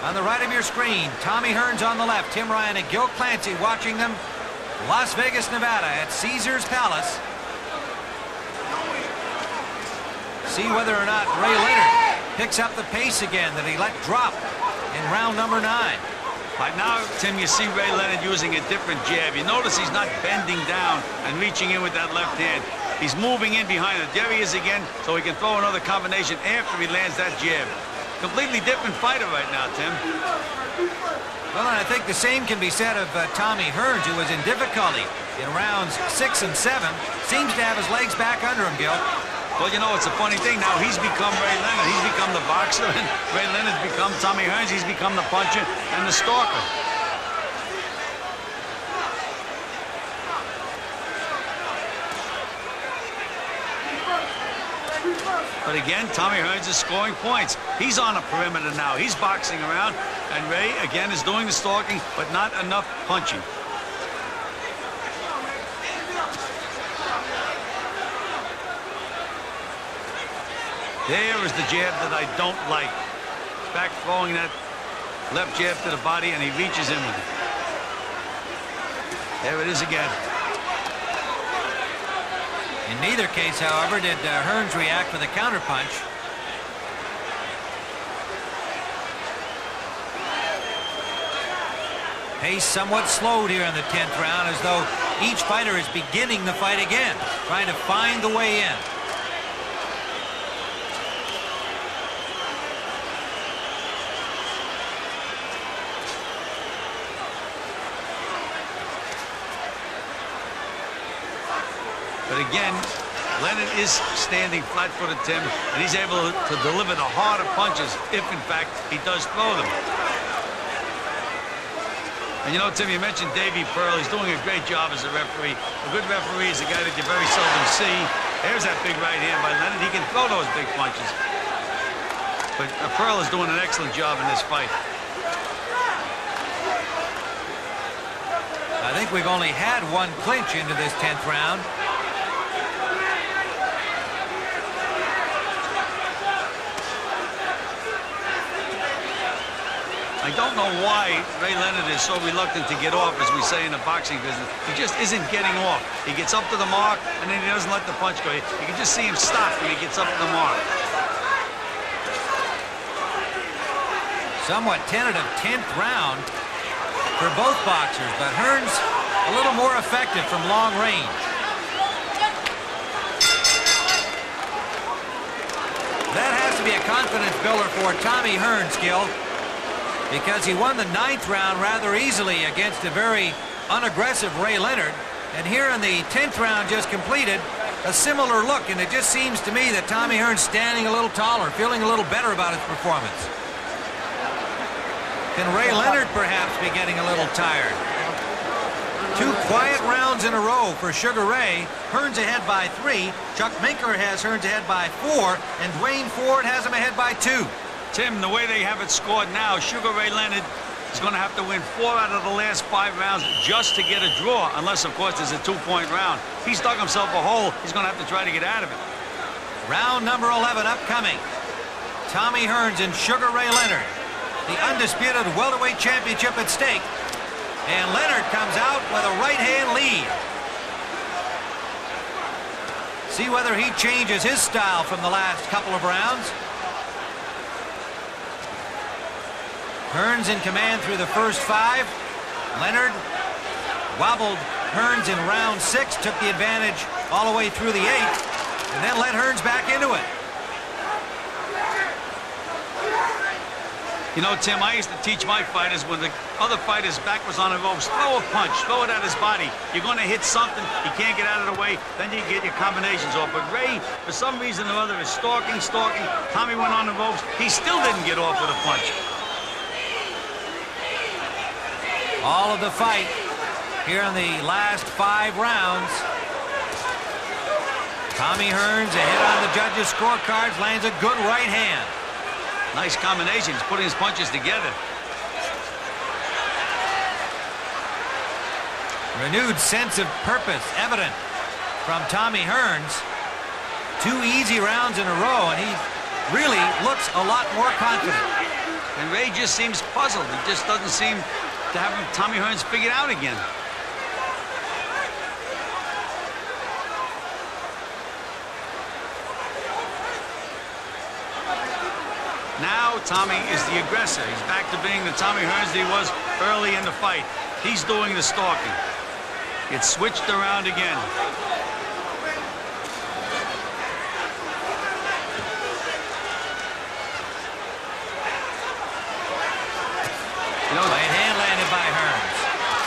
on the right of your screen. Tommy Hearns on the left. Tim Ryan and Gil Clancy watching them. Las Vegas, Nevada at Caesars Palace. See whether or not Ray Leonard picks up the pace again that he let drop in round number 9. Right now, Tim, you see Ray Leonard using a different jab. You notice he's not bending down and reaching in with that left hand. He's moving in behind it. There he is again, so he can throw another combination after he lands that jab. Completely different fighter right now, Tim. Well, and I think the same can be said of Tommy Hearns, who was in difficulty in rounds 6 and 7. Seems to have his legs back under him, Gil. Well, you know, it's a funny thing. Now he's become Ray Leonard. He's become the boxer, and Ray Leonard's become Tommy Hearns. He's become the puncher and the stalker. But again, Tommy Hearns is scoring points. He's on a perimeter now. He's boxing around, and Ray, again, is doing the stalking, but not enough punching. There is the jab that I don't like. Back throwing that left jab to the body, and he reaches in with it. There it is again. In neither case, however, did Hearns react with a counterpunch. Pace somewhat slowed here in the 10th round, as though each fighter is beginning the fight again, trying to find the way in. But again, Leonard is standing flat-footed, Tim, and he's able to deliver the harder punches if, in fact, he does throw them. And you know, Tim, you mentioned Davey Pearl. He's doing a great job as a referee. A good referee is a guy that you very seldom see. There's that big right hand by Leonard. He can throw those big punches. But Pearl is doing an excellent job in this fight. I think we've only had one clinch into this 10th round. I don't know why Ray Leonard is so reluctant to get off, as we say in the boxing business. He just isn't getting off. He gets up to the mark, and then he doesn't let the punch go. You can just see him stop when he gets up to the mark. Somewhat tentative 10th round for both boxers, but Hearns a little more effective from long range. That has to be a confidence builder for Tommy Hearns, Gil, because he won the 9th round rather easily against a very unaggressive Ray Leonard. And here in the 10th round just completed, a similar look, and it just seems to me that Tommy Hearns standing a little taller, feeling a little better about his performance. Can Ray Leonard perhaps be getting a little tired? 2 quiet rounds in a row for Sugar Ray. Hearns ahead by 3. Chuck Minker has Hearns ahead by 4, and Duane Ford has him ahead by 2. Tim, the way they have it scored now, Sugar Ray Leonard is going to have to win 4 out of the last 5 rounds just to get a draw, unless, of course, there's a 2-point round. He's dug himself a hole. He's going to have to try to get out of it. Round number 11 upcoming. Tommy Hearns and Sugar Ray Leonard. The undisputed welterweight championship at stake. And Leonard comes out with a right-hand lead. See whether he changes his style from the last couple of rounds. Hearns in command through the first 5. Leonard wobbled Hearns in round 6, took the advantage all the way through the 8th, and then let Hearns back into it. You know, Tim, I used to teach my fighters when the other fighter's back was on the ropes, throw a punch, throw it at his body. You're going to hit something, you can't get out of the way, then you get your combinations off. But Ray, for some reason or other, is stalking. Tommy went on the ropes. He still didn't get off with a punch. All of the fight here in the last 5 rounds. Tommy Hearns, a hit on the judges' scorecards, lands a good right hand. Nice combination. He's putting his punches together. Renewed sense of purpose evident from Tommy Hearns. 2 easy rounds in a row, and he really looks a lot more confident. And Ray just seems puzzled. He just doesn't seem to have Tommy Hearns figured out again. Now Tommy is the aggressor. He's back to being the Tommy Hearns that he was early in the fight. He's doing the stalking. It's switched around again. You know, right hand landed by Hearns.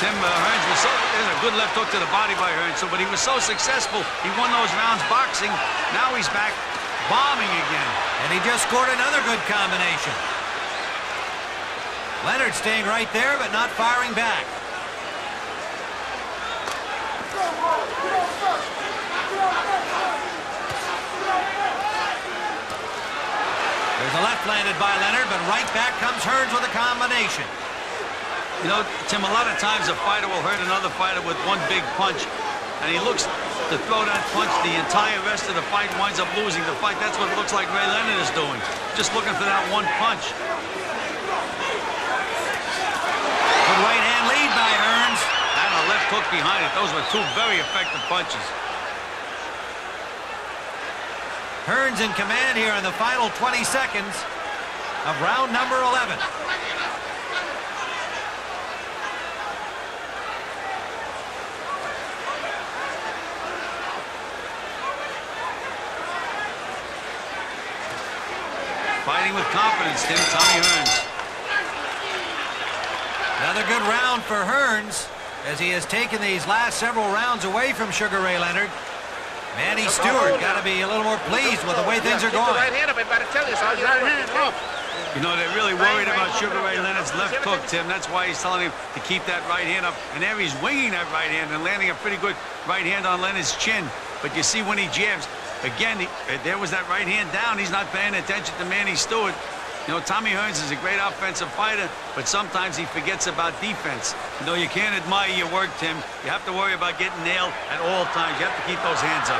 Tim, Hearns was there's a good left hook to the body by Hearns. But he was so successful, he won those rounds boxing. Now he's back bombing again. And he just scored another good combination. Leonard staying right there, but not firing back. There's a left landed by Leonard, but right back comes Hearns with a combination. You know, Tim, a lot of times a fighter will hurt another fighter with one big punch, and he looks to throw that punch the entire rest of the fight, winds up losing the fight. That's what it looks like Ray Leonard is doing. Just looking for that one punch. Good right hand lead by Hearns. And a left hook behind it. Those were 2 very effective punches. Hearns in command here in the final 20 seconds of round number 11. Fighting with confidence, Tim, Tommy Hearns. Another good round for Hearns as he has taken these last several rounds away from Sugar Ray Leonard. Manny Stewart got to be a little more pleased with the way things are going. Right hand up, I better tell you, so you right hand up. You know, they're really worried about Sugar Ray Leonard's left hook, Tim. That's why he's telling him to keep that right hand up. And there he's winging that right hand and landing a pretty good right hand on Leonard's chin. But you see when he jabs, again, there was that right hand down. He's not paying attention to Manny Stewart. You know, Tommy Hearns is a great offensive fighter, but sometimes he forgets about defense. You know, you can't admire your work, Tim. You have to worry about getting nailed at all times. You have to keep those hands up.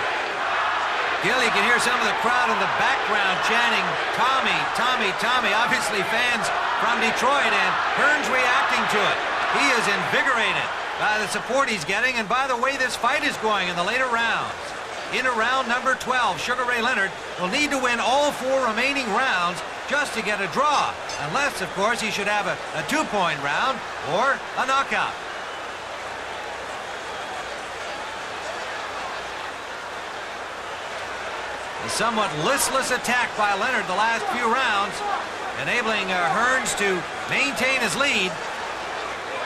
Gil, you can hear some of the crowd in the background chanting, Tommy, Tommy, Tommy. Obviously fans from Detroit, and Hearns reacting to it. He is invigorated by the support he's getting, and by the way this fight is going in the later rounds. In round number 12, Sugar Ray Leonard will need to win all 4 remaining rounds just to get a draw, unless, of course, he should have a 2-point round or a knockout. A somewhat listless attack by Leonard the last few rounds, enabling Hearns to maintain his lead.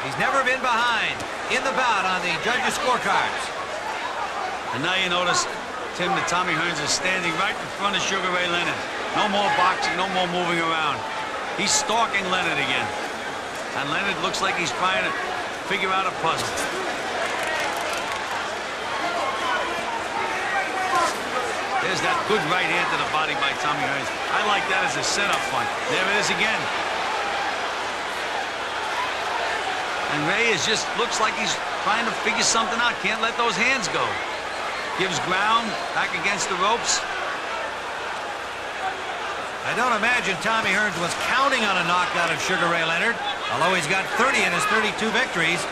He's never been behind in the bout on the judges' scorecards. And now you notice, Tim, that Tommy Hearns is standing right in front of Sugar Ray Leonard. No more boxing, no more moving around. He's stalking Leonard again. And Leonard looks like he's trying to figure out a puzzle. There's that good right hand to the body by Tommy Hearns. I like that as a setup punch. There it is again. And Ray looks like he's trying to figure something out. Can't let those hands go. Gives ground, back against the ropes. I don't imagine Tommy Hearns was counting on a knockout of Sugar Ray Leonard, although he's got 30 in his 32 victories.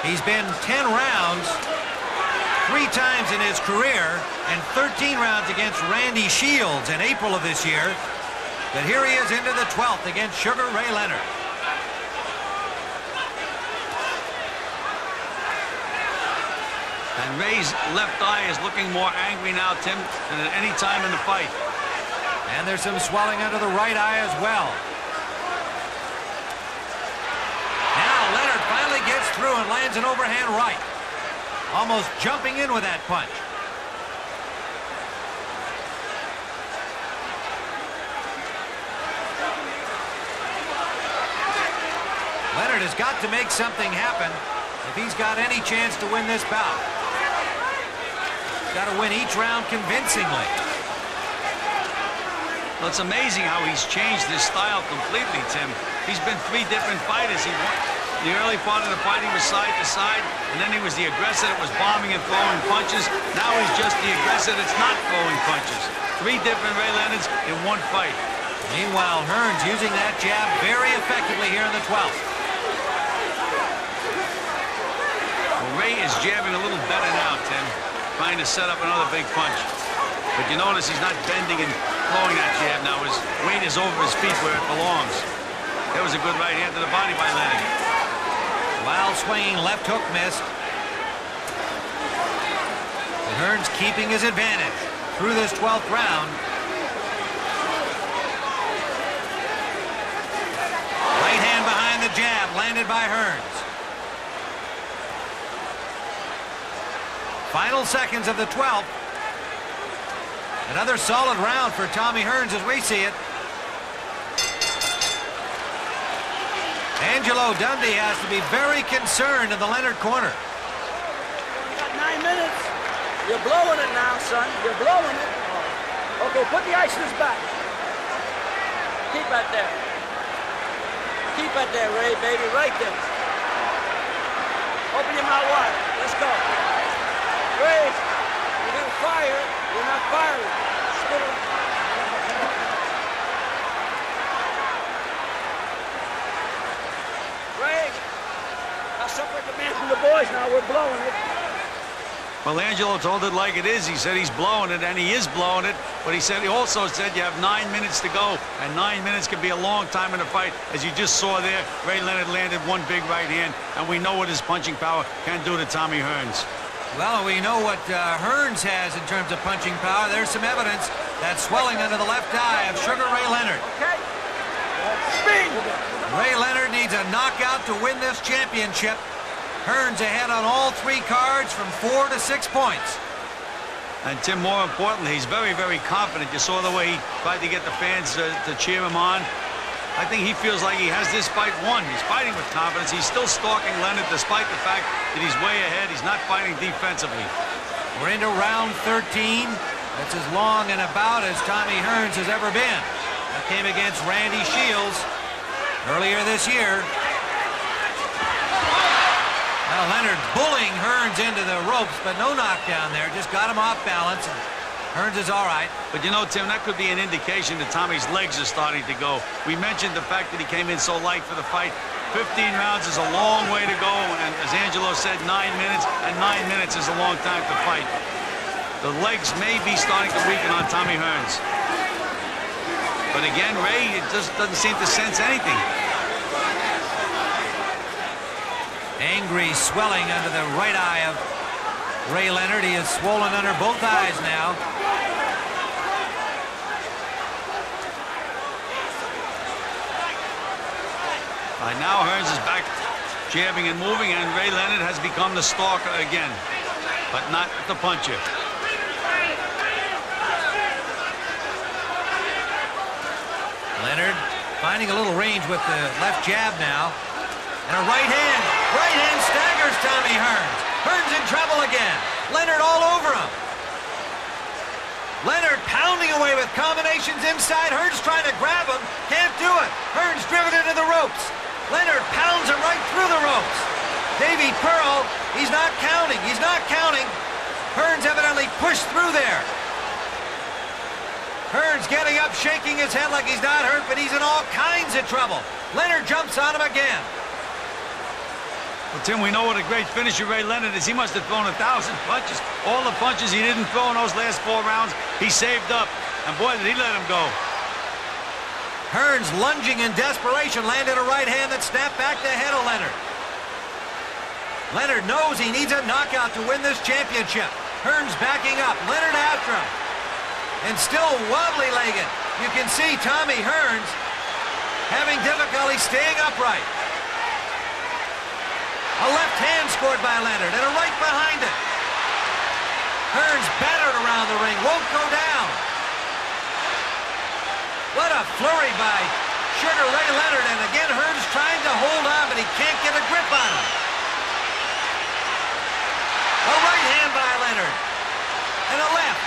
He's been 10 rounds 3 times in his career and 13 rounds against Randy Shields in April of this year. But here he is into the 12th against Sugar Ray Leonard. And Ray's left eye is looking more angry now, Tim, than at any time in the fight. And there's some swelling under the right eye as well. Now Leonard finally gets through and lands an overhand right. Almost jumping in with that punch. Leonard has got to make something happen if he's got any chance to win this bout. He's got to win each round convincingly. Well, it's amazing how he's changed his style completely, Tim. He's been 3 different fighters. He won. The early part of the fight, he was side to side, and then he was the aggressor that was bombing and throwing punches. Now he's just the aggressor that's not throwing punches. 3 different Ray Leonards in one fight. Meanwhile, Hearns using that jab very effectively here in the 12th. Well, Ray is jabbing a little better now, Tim, trying to set up another big punch. But you notice he's not bending and throwing that jab now. His weight is over his feet where it belongs. That was a good right hand to the body by Leonard. Wild swinging left hook missed. And Hearns keeping his advantage through this 12th round. Right hand behind the jab landed by Hearns. Final seconds of the 12th. Another solid round for Tommy Hearns as we see it. Angelo Dundee has to be very concerned in the Leonard corner. You got 9 minutes. You're blowing it now, son. You're blowing it. Okay, put the ice in his back. Keep that there. Keep that there, Ray, baby, right there. Open your mouth wide. Let's go. Ray, you're going to fire. You're not firing. Spit it up. Ray, now separate the man from the boys now. We're blowing it. Well, Angelo told it like it is. He said he's blowing it, and he is blowing it. But he also said you have 9 minutes to go, and 9 minutes can be a long time in a fight. As you just saw there, Ray Leonard landed one big right hand, and we know what his punching power can do to Tommy Hearns. Well, we know what Hearns has in terms of punching power. There's some evidence that swelling under the left eye of Sugar Ray Leonard. Okay. Speed. Ray Leonard needs a knockout to win this championship. Hearns ahead on all 3 cards from 4 to 6 points. And Tim, more importantly, he's very, very confident. You saw the way he tried to get the fans to cheer him on. I think he feels like he has this fight won. He's fighting with confidence. He's still stalking Leonard despite the fact that he's way ahead. He's not fighting defensively. We're into round 13. That's as long and about as Tommy Hearns has ever been. That came against Randy Shields earlier this year. Now Leonard bullying Hearns into the ropes, but no knockdown there. Just got him off balance. Hearns is all right. But you know, Tim, that could be an indication that Tommy's legs are starting to go. We mentioned the fact that he came in so light for the fight. 15 rounds is a long way to go, and as Angelo said, 9 minutes, and 9 minutes is a long time to fight. The legs may be starting to weaken on Tommy Hearns. But again, Ray, it just doesn't seem to sense anything. Angry swelling under the right eye of Ray Leonard. He is swollen under both eyes now. Now Hearns is back jabbing and moving, and Ray Leonard has become the stalker again, but not the puncher. Leonard finding a little range with the left jab now. And a right hand. Right hand staggers Tommy Hearns. Hearns in trouble again. Leonard all over him. Leonard pounding away with combinations inside. Hearns trying to grab him. Can't do it. Hearns driven into the ropes. Leonard pounds him right through the ropes. Davey Pearl, he's not counting. He's not counting. Hearns evidently pushed through there. Hearns getting up, shaking his head like he's not hurt, but he's in all kinds of trouble. Leonard jumps on him again. Well, Tim, we know what a great finisher Ray Leonard is. He must have thrown 1,000 punches. All the punches he didn't throw in those last 4 rounds, he saved up. And boy, did he let him go. Hearns lunging in desperation, landed a right hand that snapped back the head of Leonard. Leonard knows he needs a knockout to win this championship. Hearns backing up, Leonard after him. And still wobbly-legged. You can see Tommy Hearns having difficulty staying upright. A left hand scored by Leonard and a right behind it. Hearns battered around the ring, won't go down. What a flurry by Sugar Ray Leonard, and again Hearns trying to hold on, but he can't get a grip on him. A right hand by Leonard, and a left.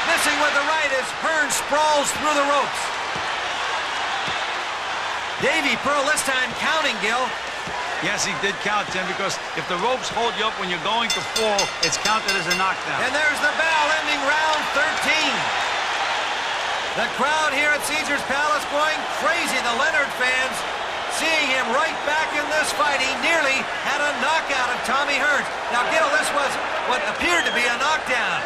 Missing with the right as Hearns sprawls through the ropes. Davey Pearl this time counting, Gil. Yes, he did count, Tim, because if the ropes hold you up when you're going to fall, it's counted as a knockdown. And there's the bell ending round 13. The crowd here at Caesars Palace going crazy. The Leonard fans seeing him right back in this fight. He nearly had a knockout of Tommy Hearns. Now, Gil, this was what appeared to be a knockdown.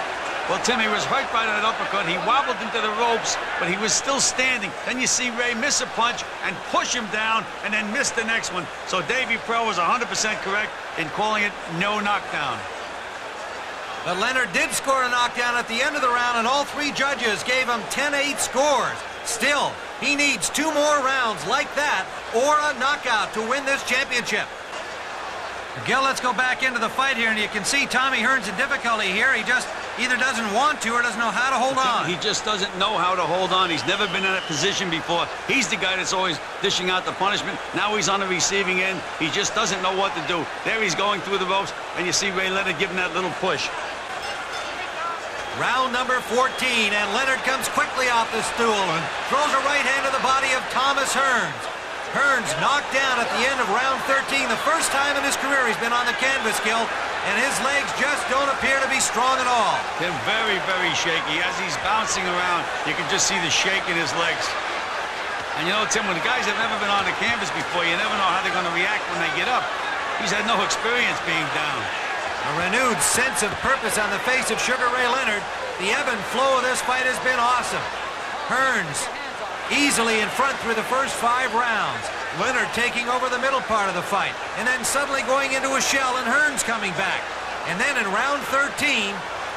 Well, Tim, he was hurt by that uppercut. He wobbled into the ropes, but he was still standing. Then you see Ray miss a punch and push him down and then miss the next one. So Davey Pearl was 100% correct in calling it no knockdown. But Leonard did score a knockdown at the end of the round, and all 3 judges gave him 10-8 scores. Still, he needs 2 more rounds like that or a knockout to win this championship. Gil, let's go back into the fight here, and you can see Tommy Hearns in difficulty here. He just either doesn't want to or doesn't know how to hold on. He just doesn't know how to hold on. He's never been in that position before. He's the guy that's always dishing out the punishment. Now he's on the receiving end. He just doesn't know what to do. There he's going through the ropes, and you see Ray Leonard giving that little push. Round number 14, and Leonard comes quickly off the stool and throws a right hand to the body of Thomas Hearns. Hearns knocked down at the end of round 13, the first time in his career he's been on the canvas, Gil, and his legs just don't appear to be strong at all. They're very, very shaky. As he's bouncing around, you can just see the shake in his legs. And you know, Tim, when the guys have never been on the canvas before, you never know how they're going to react when they get up. He's had no experience being down. A renewed sense of purpose on the face of Sugar Ray Leonard. The ebb and flow of this fight has been awesome. Hearns easily in front through the first 5 rounds. Leonard taking over the middle part of the fight, and then suddenly going into a shell, and Hearns coming back. And then in round 13,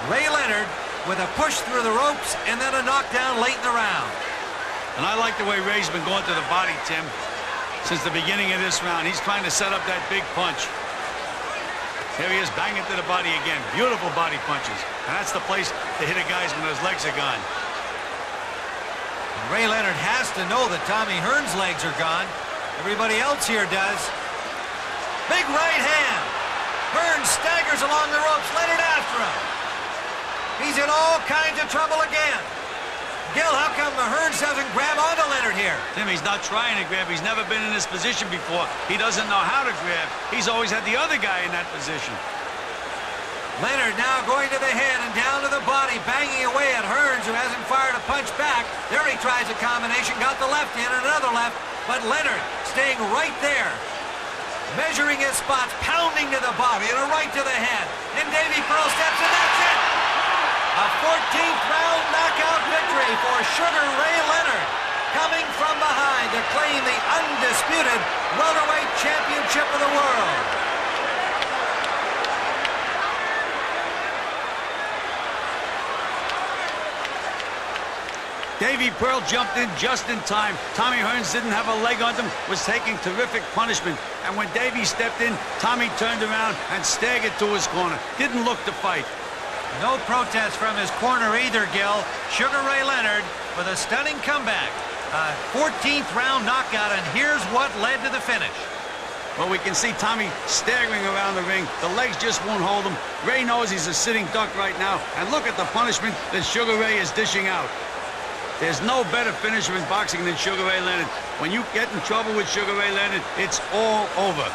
Ray Leonard with a push through the ropes and then a knockdown late in the round. And I like the way Ray's been going to the body, Tim, since the beginning of this round. He's trying to set up that big punch. Here he is banging to the body again. Beautiful body punches. And that's the place to hit a guy's when those legs are gone. Ray Leonard has to know that Tommy Hearns' legs are gone. Everybody else here does. Big right hand. Hearns staggers along the ropes. Leonard after him. He's in all kinds of trouble again. Gil, how come Hearns doesn't grab onto Leonard here? Tim, he's not trying to grab. He's never been in this position before. He doesn't know how to grab. He's always had the other guy in that position. Leonard now going to the head and down to the body, banging away at Hearns, who hasn't fired a punch back. There he tries a combination, got the left in and another left, but Leonard staying right there, measuring his spots, pounding to the body and a right to the head. And Davey Pearl steps in, that's it! A 14th round knockout victory for Sugar Ray Leonard, coming from behind to claim the undisputed welterweight championship of the world. Davey Pearl jumped in just in time. Tommy Hearns didn't have a leg on him, was taking terrific punishment. And when Davey stepped in, Tommy turned around and staggered to his corner. Didn't look to fight. No protest from his corner either, Gil. Sugar Ray Leonard with a stunning comeback. A 14th round knockout, and here's what led to the finish. Well, we can see Tommy staggering around the ring. The legs just won't hold him. Ray knows he's a sitting duck right now. And look at the punishment that Sugar Ray is dishing out. There's no better finisher in boxing than Sugar Ray Leonard. When you get in trouble with Sugar Ray Leonard, it's all over.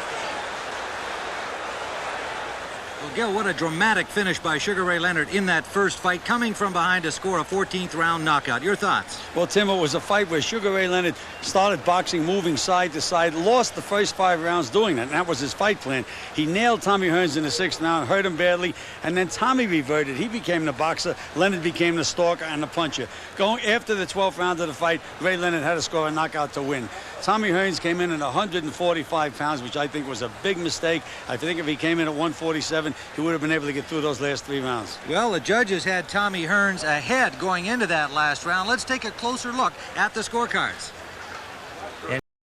Well, Gil, what a dramatic finish by Sugar Ray Leonard in that first fight, coming from behind to score a 14th round knockout. Your thoughts? Well, Tim, it was a fight where Sugar Ray Leonard started boxing, moving side to side, lost the first 5 rounds doing that, and that was his fight plan. He nailed Tommy Hearns in the 6th round, hurt him badly, and then Tommy reverted. He became the boxer. Leonard became the stalker and the puncher. Going after the 12th round of the fight, Ray Leonard had to score a knockout to win. Tommy Hearns came in at 145 pounds, which I think was a big mistake. I think if he came in at 147, he would have been able to get through those last 3 rounds. Well, the judges had Tommy Hearns ahead going into that last round. Let's take a closer look at the scorecards.